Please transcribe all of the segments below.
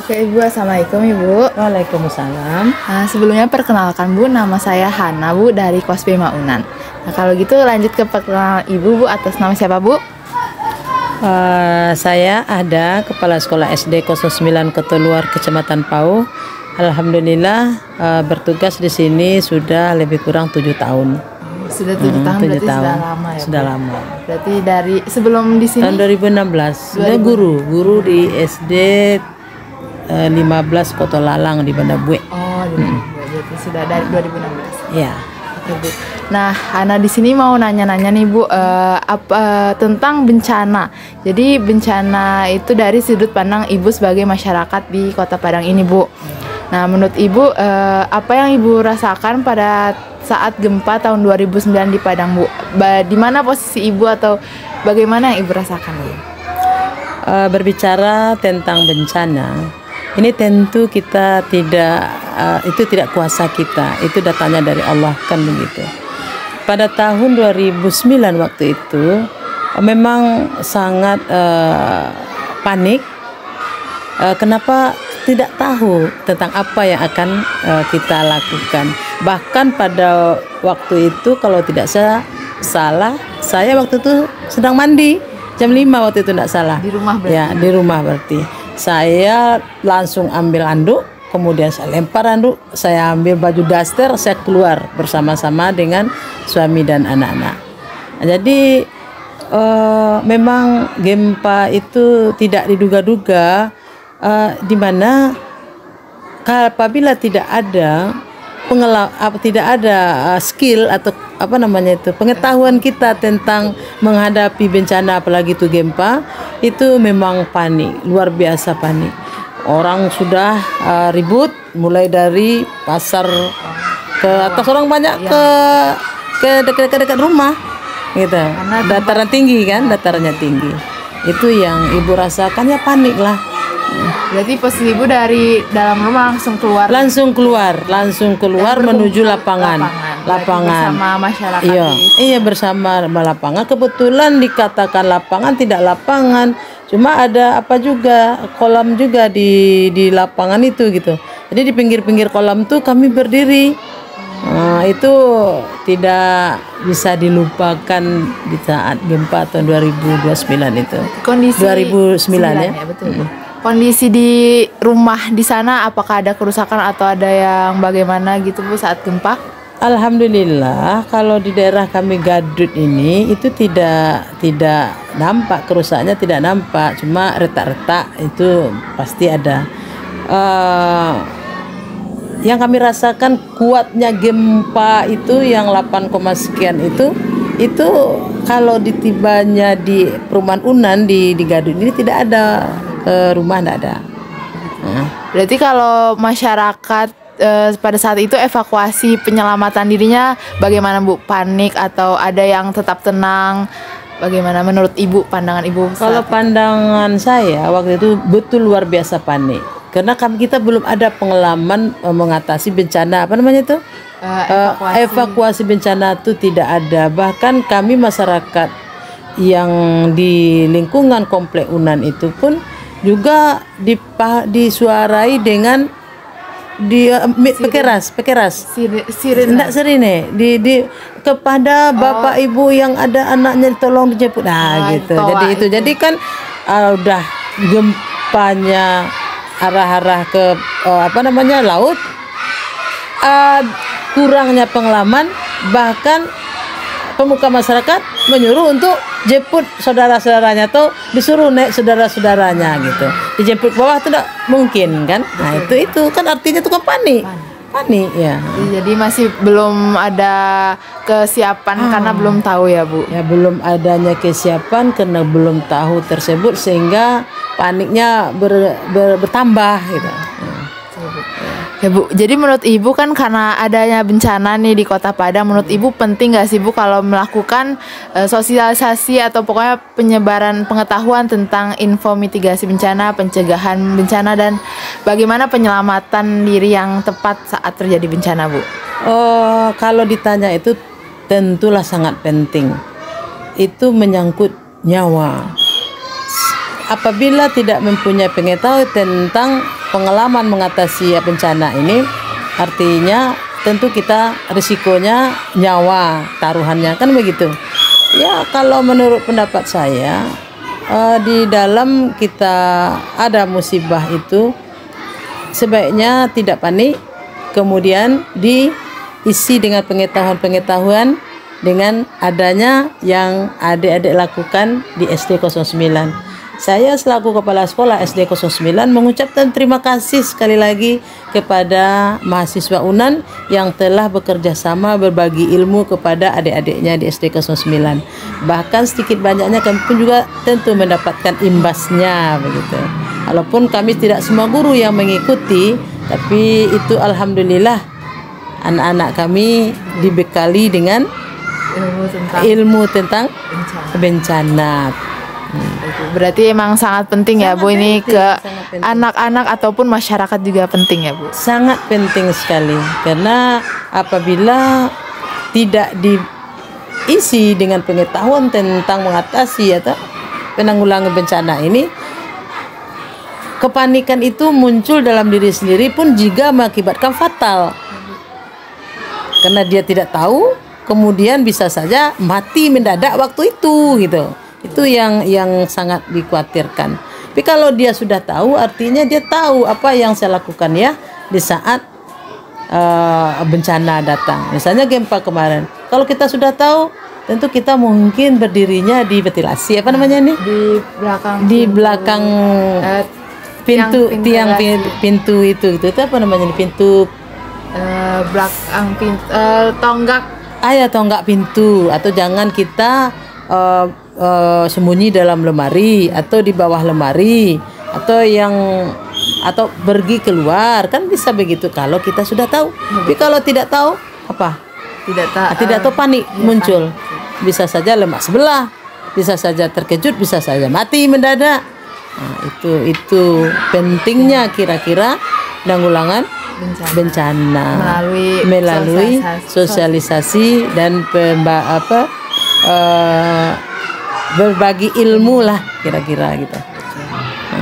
Oke Ibu, Assalamualaikum Ibu. Waalaikumsalam. Sebelumnya perkenalkan Bu, nama saya Hana Bu dari Kospi Maunan. Nah kalau gitu lanjut ke perkenalan Ibu Bu, atas nama siapa Bu? Saya ada Kepala Sekolah SD 09 Keteluar Kecamatan Pau. Alhamdulillah bertugas di sini sudah lebih kurang 7 tahun. Sudah 7 tahun, 7 berarti tahun. sudah lama ya Bu? Sudah lama. Berarti dari sebelum di sini? Tahun 2016. Sudah guru di SD 15 Koto Lalang di Banda Bue. Oh, berarti sudah dari 2016. Ya. Oke Bu. Nah, Hana di sini mau nanya-nanya nih Bu, tentang bencana. Jadi bencana itu dari sudut pandang Ibu sebagai masyarakat di Kota Padang ini Bu. Nah, menurut Ibu apa yang Ibu rasakan pada saat gempa tahun 2009 di Padang Bu? Di mana posisi Ibu atau bagaimana yang Ibu rasakan Bu? Berbicara tentang bencana, ini tentu kita itu tidak kuasa kita, itu datanya dari Allah, kan begitu. Pada tahun 2009 waktu itu memang sangat panik. Kenapa tidak tahu tentang apa yang akan kita lakukan. Bahkan pada waktu itu kalau tidak salah, saya waktu itu sedang mandi jam 5 waktu itu, tidak salah. Di rumah berarti? Ya, di rumah berarti. Saya langsung ambil anduk, kemudian saya lempar anduk, saya ambil baju daster, saya keluar bersama-sama dengan suami dan anak-anak. Jadi memang gempa itu tidak diduga-duga, di mana apabila tidak ada skill atau pengetahuan kita tentang menghadapi bencana, apalagi itu gempa, itu memang panik, luar biasa panik. Orang sudah ribut mulai dari pasar ke atas, orang banyak ke dekat-dekat rumah gitu. Dataran tinggi kan, datarannya tinggi. Itu yang Ibu rasakan, ya panik lah. Berarti posisi Ibu dari dalam rumah langsung keluar? Langsung keluar menuju lapangan. Bersama masyarakat. Iya, bersama lapangan. Kebetulan dikatakan lapangan, tidak lapangan, cuma ada kolam juga di lapangan itu gitu. Jadi di pinggir-pinggir kolam tuh kami berdiri. Itu tidak bisa dilupakan di saat gempa tahun 2029 itu. Kondisi 2009 ya. Betul. Kondisi di rumah di sana apakah ada kerusakan atau ada yang bagaimana gitu Bu saat gempa? Alhamdulillah kalau di daerah kami Gadut ini itu tidak nampak kerusakannya, tidak nampak, cuma retak-retak itu pasti ada. Yang kami rasakan kuatnya gempa itu yang 8, sekian itu kalau ditibanya di perumahan Unan di Gadut ini tidak ada. Rumah tidak ada. Berarti kalau masyarakat pada saat itu evakuasi penyelamatan dirinya bagaimana Bu? Panik atau ada yang tetap tenang? Bagaimana menurut Ibu, pandangan Ibu? Kalau pandangan saya waktu itu betul luar biasa panik. Karena kita belum ada pengalaman mengatasi bencana, evakuasi bencana itu tidak ada. Bahkan kami masyarakat yang di lingkungan komplek Unan itu pun juga disuarai dengan pekeras sirine kepada bapak ibu yang ada anaknya tolong dijemput gitu. Jadi kan udah gempanya arah-arah ke laut, kurangnya pengalaman, bahkan pemuka masyarakat menyuruh untuk jemput saudara-saudaranya atau disuruh naik saudara-saudaranya gitu. Dijemput bawah itu tidak mungkin kan. Nah, itu kan artinya itu kan panik ya. Jadi masih belum ada kesiapan karena belum tahu ya Bu. Ya, belum adanya kesiapan karena belum tahu tersebut sehingga paniknya bertambah gitu. Ya Bu, jadi menurut Ibu kan karena adanya bencana nih di Kota Padang, menurut Ibu penting nggak sih Bu kalau melakukan sosialisasi atau pokoknya penyebaran pengetahuan tentang info mitigasi bencana, pencegahan bencana, dan bagaimana penyelamatan diri yang tepat saat terjadi bencana Bu? Kalau ditanya itu tentulah sangat penting. Itu menyangkut nyawa. Apabila tidak mempunyai pengetahuan tentang pengalaman mengatasi bencana ini, artinya tentu kita risikonya nyawa taruhannya, kan begitu. Ya, kalau menurut pendapat saya, di dalam kita ada musibah itu sebaiknya tidak panik, kemudian diisi dengan pengetahuan-pengetahuan dengan adanya yang adik-adik lakukan di SD 09. Saya selaku Kepala Sekolah SD 09 mengucapkan terima kasih sekali lagi kepada mahasiswa UNAN yang telah bekerja sama berbagi ilmu kepada adik-adiknya di SD 09. Bahkan sedikit banyaknya kami pun juga tentu mendapatkan imbasnya begitu. Walaupun kami tidak semua guru yang mengikuti, tapi itu alhamdulillah anak-anak kami dibekali dengan ilmu tentang bencana. Berarti emang sangat penting ya Bu, ini ke anak-anak ataupun masyarakat juga penting ya Bu. Sangat penting sekali, karena apabila tidak diisi dengan pengetahuan tentang mengatasi atau penanggulangan bencana ini, kepanikan itu muncul dalam diri sendiri pun juga mengakibatkan fatal. Karena dia tidak tahu, kemudian bisa saja mati mendadak waktu itu gitu. Itu yang sangat dikhawatirkan. Tapi kalau dia sudah tahu, artinya dia tahu apa yang saya lakukan ya di saat bencana datang. Misalnya gempa kemarin. Kalau kita sudah tahu, tentu kita mungkin berdirinya di ventilasi, apa namanya nih? Di belakang pintu itu apa namanya nih? Pintu belakang pintu, tonggak. Ya, tonggak pintu. Atau jangan kita sembunyi dalam lemari atau di bawah lemari atau pergi keluar, kan bisa begitu kalau kita sudah tahu. Tapi kalau tidak tahu apa? Tidak tahu panik muncul. Bisa saja lemak sebelah, bisa saja terkejut, bisa saja mati mendadak. Nah, itu pentingnya kira-kira penanggulangan bencana melalui sosialisasi dan berbagi ilmu lah kira-kira gitu.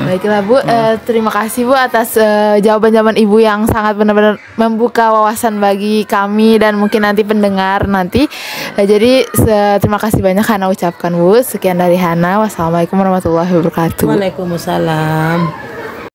Baiklah Bu, terima kasih Bu atas jawaban-jawaban Ibu yang sangat benar-benar membuka wawasan bagi kami dan mungkin nanti pendengar nanti. Jadi terima kasih banyak Hana ucapkan Bu. Sekian dari Hana. Wassalamualaikum warahmatullahi wabarakatuh. Waalaikumsalam.